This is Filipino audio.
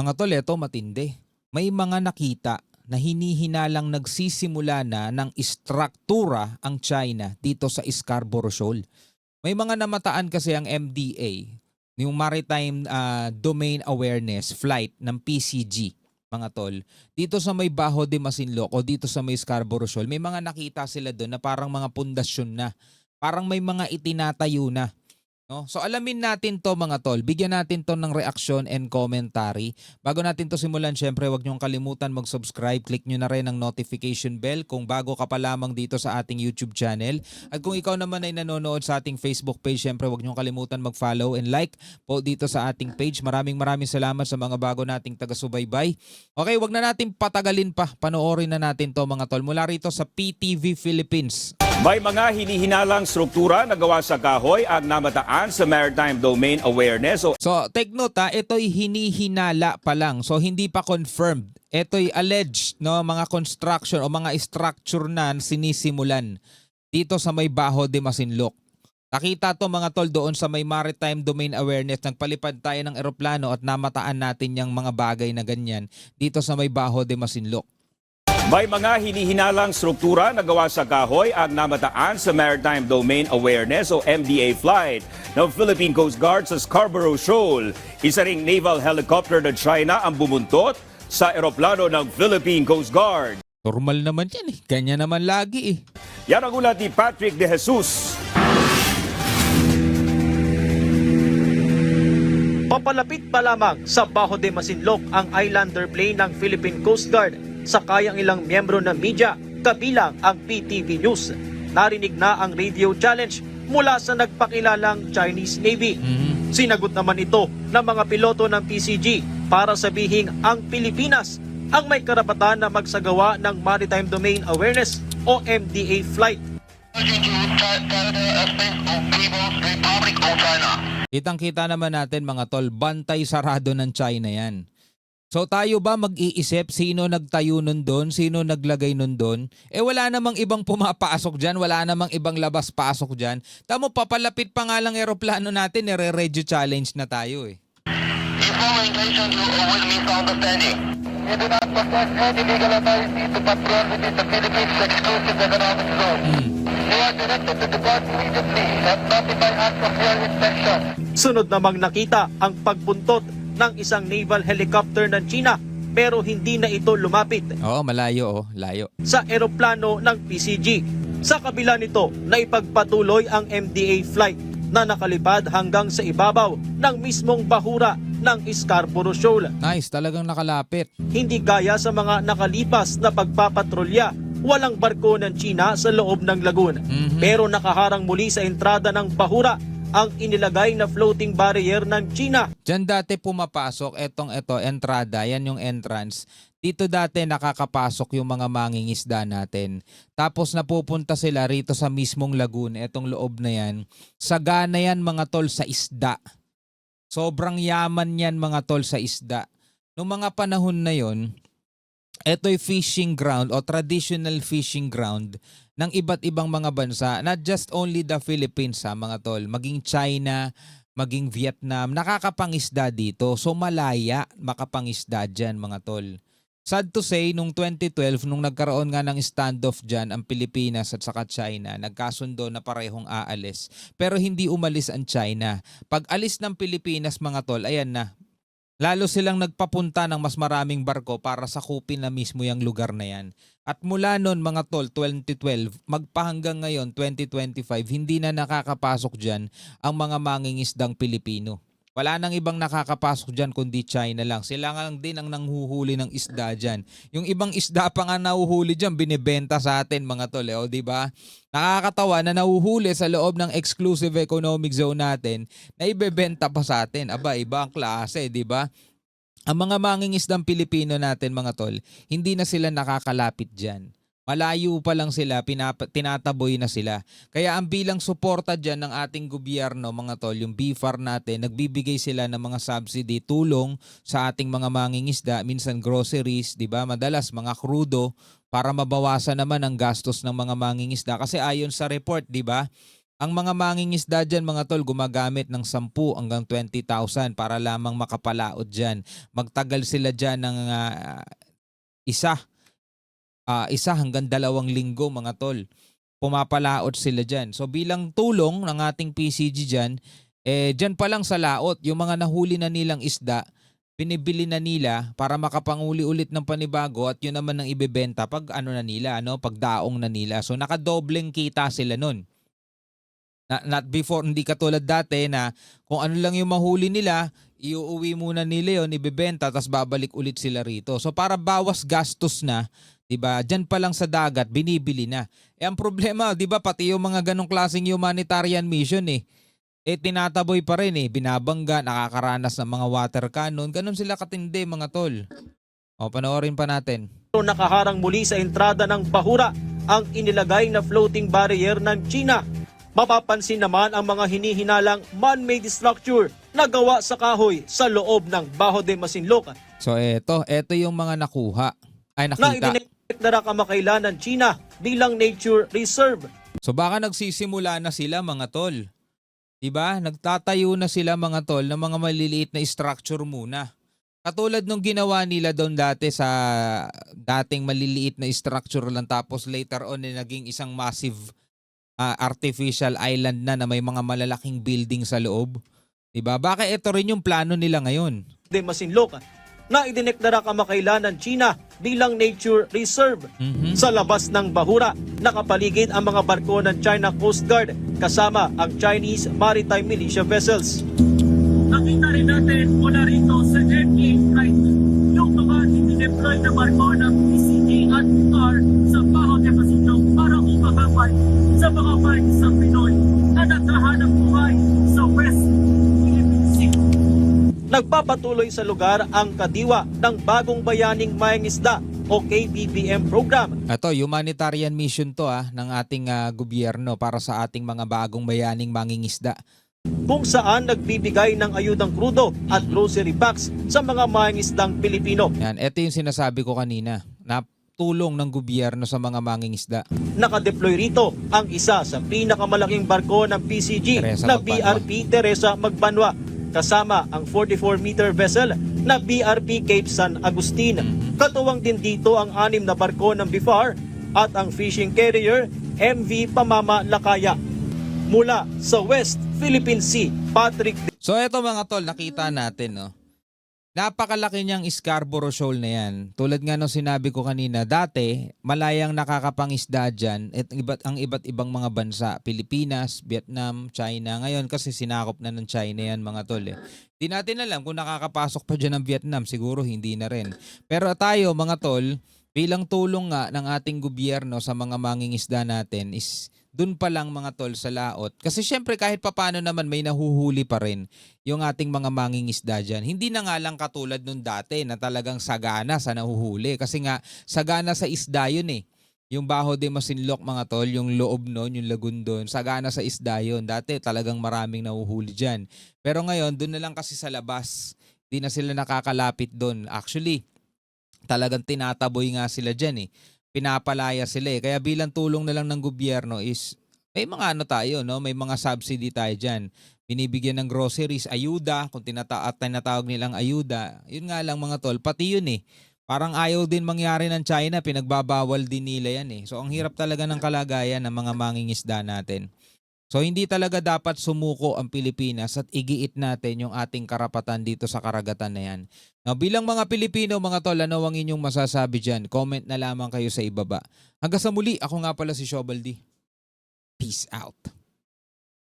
Mga tol, eto matindi. May mga nakita na hinihinalang nagsisimula na ng istruktura ang China dito sa Scarborough Shoal. May mga namataan kasi ang MDA, yung Maritime Domain Awareness Flight ng PCG, mga tol. Dito sa may Bajo de Masinloc o dito sa may Scarborough Shoal, may mga nakita sila doon na parang mga pundasyon na. Parang may mga itinatayo na. No? So alamin natin to mga tol, bigyan natin to ng reaksyon and commentary. Bago natin to simulan, syempre huwag niyong kalimutan mag-subscribe, click nyo na rin ang notification bell kung bago ka pa lamang dito sa ating YouTube channel. At kung ikaw naman ay nanonood sa ating Facebook page, syempre huwag niyong kalimutan mag-follow and like po dito sa ating page. Maraming salamat sa mga bago nating taga-subaybay. Okay, huwag na natin patagalin pa, panoorin na natin to mga tol mula rito sa PTV Philippines. May mga hinihinalang struktura na gawa sa kahoy ang namataan sa Maritime Domain Awareness o So, take note ito'y hinihinala pa lang. So, hindi pa confirmed. Ito'y alleged, no, mga construction o mga structure na sinisimulan dito sa may Bajo de Masinloc. Nakita to mga tol doon sa may Maritime Domain Awareness. Nagpalipad tayo ng eroplano at namataan natin yung mga bagay na ganyan dito sa may Bajo de Masinloc. may mga hinihinalang struktura na gawa sa kahoy ang namataan sa Maritime Domain Awareness o MDA flight ng Philippine Coast Guard sa Scarborough Shoal. Isa ring naval helicopter ng China ang bumuntot sa eroplano ng Philippine Coast Guard. Normal naman yan eh. Ganyan naman lagi eh. Yan ang ulat ni Patrick De Jesus. Papalapit pa lamang sa Bajo de Masinloc ang Islander plane ng Philippine Coast Guard sa kayang ilang miyembro ng media, kabilang ang PTV News. Narinig na ang radio challenge mula sa nagpakilalang Chinese Navy. Sinagot naman ito ng mga piloto ng PCG para sabihing ang Pilipinas ang may karapatan na magsagawa ng Maritime Domain Awareness o MDA flight. Kitang-kita naman natin mga tol, bantay sarado ng China yan. So tayo ba mag-iisip sino nagtayo nun doon, sino naglagay nun doon? Eh wala namang ibang pumapasok dyan, wala namang ibang labas-pasok dyan. Tamo papalapit pa nga lang aeroplano natin, nire-radio challenge na tayo eh. Information you will misunderstanding. We do not possess any legal authority to patrol within the Philippines exclusive economic zone. We are directed to depart immediately and notify us of your intention. Sunod namang nakita ang pagpuntot ng isang naval helicopter ng China pero hindi na ito lumapit Oo, malayo layo. sa eroplano ng PCG. Sa kabila nito, naipagpatuloy ang MDA flight na nakalipad hanggang sa ibabaw ng mismong bahura ng Scarborough Shoal. Nice, talagang nakalapit. Hindi gaya sa mga nakalipas na pagpapatrolya, walang barko ng China sa loob ng lagoon. Pero nakaharang muli sa entrada ng bahura ang inilagay na floating barrier ng China. Diyan dati pumapasok, entrada, yan yung entrance. Dito dati nakakapasok yung mga mangingisda natin. Tapos napupunta sila rito sa mismong lagoon, etong loob na yan. Sagana yan mga tol sa isda. Sobrang yaman yan mga tol sa isda. Noong mga panahon na yon, eto'y fishing ground o traditional fishing ground ng iba't ibang mga bansa, not just only the Philippines mga tol, maging China, maging Vietnam, nakakapangisda dito. So malaya makapangisda dyan mga tol. Sad to say, nung 2012, nung nagkaroon nga ng standoff dyan ang Pilipinas at saka China, nagkasundo na parehong aalis. Pero hindi umalis ang China. Pag alis ng Pilipinas mga tol, ayan na. Lalo silang nagpapunta ng mas maraming barko para sakupin na mismo yung lugar na yan. At mula noon mga tol, 2012, magpahanggang ngayon, 2025, hindi na nakakapasok dyan ang mga mangingisdang Pilipino. Wala nang ibang nakakapasok dyan kundi China lang. Sila lang din ang nanghuhuli ng isda dyan. Yung ibang isda pa nga nahuhuli dyan, binibenta sa atin mga tol. O diba? Nakakatawa na nahuhuli sa loob ng exclusive economic zone natin na ibebenta pa sa atin. Aba, iba ang klase, diba? Ang mga mangingisdang Pilipino natin mga tol, hindi na sila nakakalapit dyan. Malayo pa lang sila, tinataboy na sila. Kaya ang bilang suporta dyan ng ating gobyerno, mga tol, yung BFAR natin, nagbibigay sila ng mga subsidy, tulong sa ating mga mangingisda, minsan groceries, di ba? Madalas mga krudo para mabawasan naman ang gastos ng mga mangingisda. Kasi ayon sa report, di ba? Ang mga mangingisda dyan mga tol gumagamit ng 10 hanggang 20,000 para lamang makapalaot dyan. Magtagal sila dyan ng isa hanggang 2 linggo mga tol. Pumapalaot sila dyan. So bilang tulong ng ating PCG dyan, dyan pa lang sa laot, yung mga nahuli na nilang isda, binibili na nila para makapanguli ulit ng panibago at yun naman ang ibebenta pag pag daong na nila. So nakadobleng kita sila nun. Not before, hindi katulad dati na kung ano lang yung mahuli nila, iuuwi muna nila yun, ibebenta, tapos babalik ulit sila rito. So para bawas gastos na, 'di ba? Diyan pa lang sa dagat binibili na. Ang problema, 'di ba, pati yung mga ganong klaseng humanitarian mission tinataboy pa rin binabangga, nakakaranas ng mga water cannon. Ganon sila katindi mga tol. O panoorin pa natin. Nakaharang muli sa entrada ng Bahura ang inilagay na floating barrier ng China. Mapapansin naman ang mga hinihinalang man-made structure na gawa sa kahoy sa loob ng Baho de Masinloc So eto yung mga nakita. na idineklara kamakailan ng China bilang nature reserve. So baka nagsisimula na sila mga tol. Diba? Nagtatayo na sila mga tol ng mga maliliit na structure muna. Katulad nung ginawa nila doon dati sa dating maliliit na structure lang tapos later on naging isang massive artificial island na may mga malalaking building sa loob. Diba? Baka ito rin yung plano nila ngayon. De Masinloc na idineklara kamakailan ng China bilang nature reserve. Sa labas ng Bahura, nakapaligid ang mga barko ng China Coast Guard kasama ang Chinese Maritime Militia vessels. Nakita rin natin mula rito sa MDA flight yung mga dinideploy na barko ng PCG at UR sa Baho de Masinloc para umagapay sa mga bansang Pinoy na naghahanap buhay sa West Philippine Sea. Nagpapatuloy sa lugar ang kadiwa ng Bagong Bayaning Mangingisda o KBBM program. Ito, humanitarian mission to ng ating gobyerno para sa ating mga bagong bayaning mangingisda. Kung saan nagbibigay ng ayudang krudo at grocery packs sa mga mangingisdang Pilipino. Yan, ito yung sinasabi ko kanina na tulong ng gobyerno sa mga mangingisda. Nakadeploy rito ang isa sa pinakamalaking barko ng PCG Teresa na Magbanwa. BRP Teresa Magbanwa kasama ang 44-meter vessel na BRP Cape San Agustin. Katuwang din dito ang 6 na barko ng BIFAR at ang fishing carrier MV Pamama Lakaya. Mula sa West Philippine Sea, Patrick. So eto mga tol, nakita natin napakalaki niyang Scarborough Shoal na yan. Tulad nga nung sinabi ko kanina, dati malayang nakakapangisda dyan ang iba't ibang mga bansa. Pilipinas, Vietnam, China. Ngayon kasi sinakop na ng China yan mga tol. Di natin alam kung nakakapasok pa dyan ng Vietnam. Siguro hindi na rin. Pero tayo mga tol, bilang tulong nga ng ating gobyerno sa mga mangingisda natin is dun pa lang mga tol sa laot. Kasi syempre kahit papano naman may nahuhuli pa rin yung ating mga mangingisda dyan. Hindi na nga lang katulad nung dati na talagang sagana sa nahuhuli. Kasi nga sagana sa isda yun Yung Baho de Masinloc mga tol, yung loob nun, yung lagoon doon, sagana sa isda yun. Dati talagang maraming nahuhuli dyan. Pero ngayon, dun na lang kasi sa labas. Di na sila nakakalapit doon. Actually, talagang tinataboy nga sila dyan pinapalaya sila Kaya bilang tulong na lang ng gobyerno is may mga tayo, may mga subsidy tayo dyan. Binibigyan ng groceries, ayuda, kung tinatawag nilang ayuda. Yun nga lang mga tol, pati yun Parang ayaw din mangyari ng China, pinagbabawal din nila yan So ang hirap talaga ng kalagayan ng mga mangingisda natin. So hindi talaga dapat sumuko ang Pilipinas at igiit natin yung ating karapatan dito sa karagatan na yan. Now, bilang mga Pilipino, mga tol, ano ang inyong masasabi dyan? Comment na lamang kayo sa ibaba. Hanggang sa muli, ako nga pala si Shobaldi. Peace out.